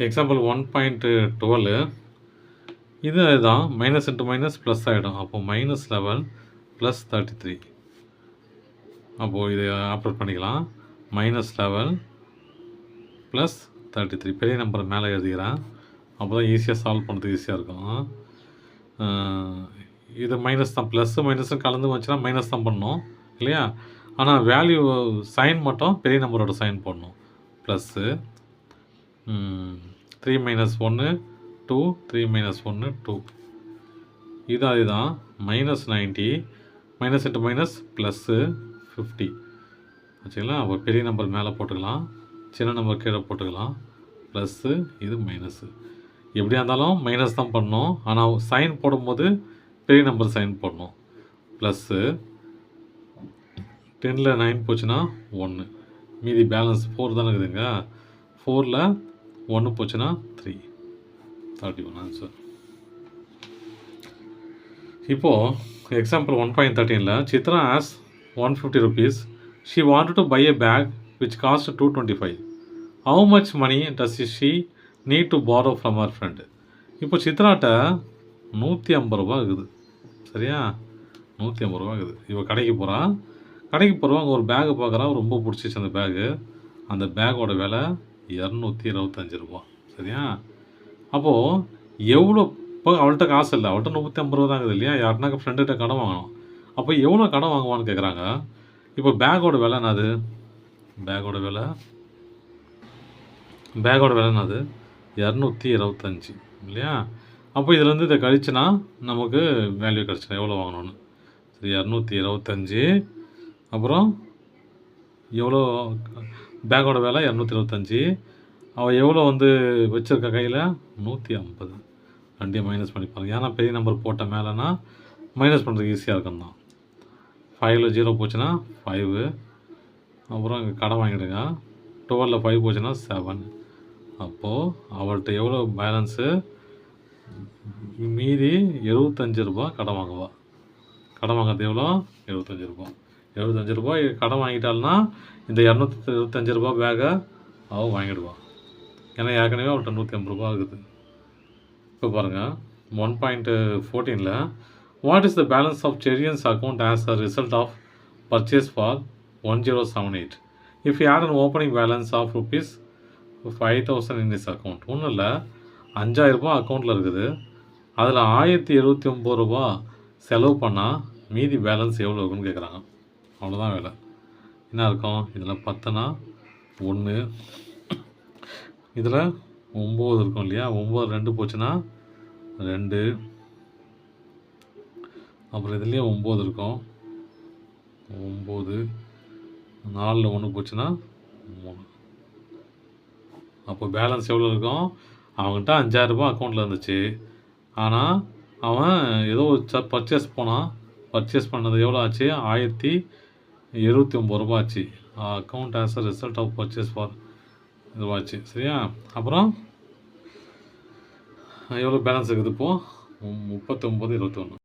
Example 1.12 இது அதுதான் minus into minus plus ஆகிடும். அப்போது -11 + 33. அப்போது இது ஆப்ரேட் பண்ணிக்கலாம். -11 + 33 பெரிய நம்பர் மேலே எழுதிக்கிறேன். அப்போ தான் ஈஸியாக சால்வ் பண்ணுறதுக்கு ஈஸியாக இருக்கும். இது மைனஸ் தான், ப்ளஸ்ஸு மைனஸும் கலந்து வந்துச்சுன்னா மைனஸ் தான் பண்ணணும் இல்லையா? ஆனால் வேல்யூ சைன் மட்டும் பெரிய நம்பரோட சைன் போடணும். ப்ளஸ்ஸு 3 - 1 2 3 - 1 2. இது அதுதான் -90 மைனஸ் இன்ட்டு மைனஸ் ப்ளஸ்ஸு 50 வச்சுக்கலாம். அப்போ பெரிய நம்பர் மேலே போட்டுக்கலாம், சின்ன நம்பர் கீழே போட்டுக்கலாம். ப்ளஸ்ஸு இது மைனஸு. எப்படியா இருந்தாலும் மைனஸ் தான் பண்ணணும். ஆனால் சைன் போடும்போது பெரிய நம்பர் சைன் போடணும். ப்ளஸ்ஸு 10ல் 9 போச்சுன்னா 1, மீதி பேலன்ஸ் 4 தானே இருக்குதுங்க. 4ல் 1 போச்சுன்னா 3, 31 ஆன்சர். இப்போது எக்ஸாம்பிள் 1.13ல் Chitra has 150 rupees. She wanted to buy a bag which cost 225. How much money does she need to borrow from her friend? இப்போ சித்ராட்ட 150 ரூபா இருக்குது. சரியா? 150 ரூபா இருக்குது. இப்போ கடைக்கு போகிறான். கடைக்கு போகிறவங்க அங்கே ஒரு பேகு பார்க்குறான், ரொம்ப பிடிச்சிச்சு அந்த பேகு. அந்த பேக்கோட விலை 225 ரூபா. சரியா? அப்போது எவ்வளோ, இப்போ அவள்கிட்ட காசு இல்லை, அவள்கிட்ட 150 ரூபா தான் இருக்குது இல்லையா? யாருனாக்க ஃப்ரெண்டுகிட்ட கடன் வாங்கணும். அப்போ எவ்வளோ கடன் வாங்குவான்னு கேட்குறாங்க. இப்போ பேக்கோட விலை என்னது? பேக்கோட விலை என்னது? 225 இல்லையா? அப்போ இதுலேருந்து இதை கழிச்சுனா நமக்கு வேல்யூ கிடச்சிடும் எவ்வளோ வாங்கணும்னு. சரி, 225 அப்புறம் எவ்வளோ பேக்கோட விலை 225. அவள் எவ்வளோ வந்து வச்சுருக்க கையில் 150. ரெண்டையும் மைனஸ் பண்ணி பாருங்க. ஏன்னா பெரிய நம்பர் போட்ட மேலேனா மைனஸ் பண்ணுறதுக்கு ஈஸியாக இருக்கும் தான். 5ல் 0 போச்சுன்னா 5. அப்புறம் இங்கே கடன் வாங்கிடுங்க. 12ல் 5 போச்சுன்னா 7. அப்போது அவள்கிட்ட எவ்வளோ பேலன்ஸு? மீதி 75 ரூபா கடன் வாங்குவா. கடன் வாங்குறது எவ்வளோ? 75 ரூபா. 75 ரூபாய் கடன் வாங்கிட்டாள்னா இந்த 225 ரூபா பேக்கை அவள் வாங்கிடுவாள். ஏன்னா ஏற்கனவே அவள்கிட்ட 150 ரூபா இருக்குது. இப்போ பாருங்கள் 1.14ல் what is the balance of Cherian's account as a result of purchase for 1078 if you had an opening balance of ₹5000 in his account. ஒன்றும் இல்லை, 5000 ரூபா அக்கௌண்ட்டில் இருக்குது. அதில் 1079 ரூபா செலவு பண்ணால் மீதி பேலன்ஸ் எவ்வளோ இருக்குன்னு கேட்குறாங்க. அவ்வளோதான் வேலை. என்ன இருக்கும்? இதில் 10னா 1, இதில் 9 இருக்கும் இல்லையா? 9 2 போச்சுன்னா 2, அப்புறம் இதுலேயே 9 இருக்கும். 9 4ல் 1 போச்சுன்னா 3. அப்போ பேலன்ஸ் எவ்வளோ இருக்கும்? அவங்ககிட்ட 5000 ரூபா அக்கௌண்ட்டில் இருந்துச்சு. ஆனால் அவன் ஏதோ பர்ச்சேஸ் போனான். பர்ச்சேஸ் பண்ணது எவ்வளோ ஆச்சு? 1079 ரூபா ஆச்சு. Account as a result of purchase for இதுவாச்சு. சரியா? அப்புறம் எவ்வளோ பேலன்ஸ் இருக்குது இப்போது? 39, 21.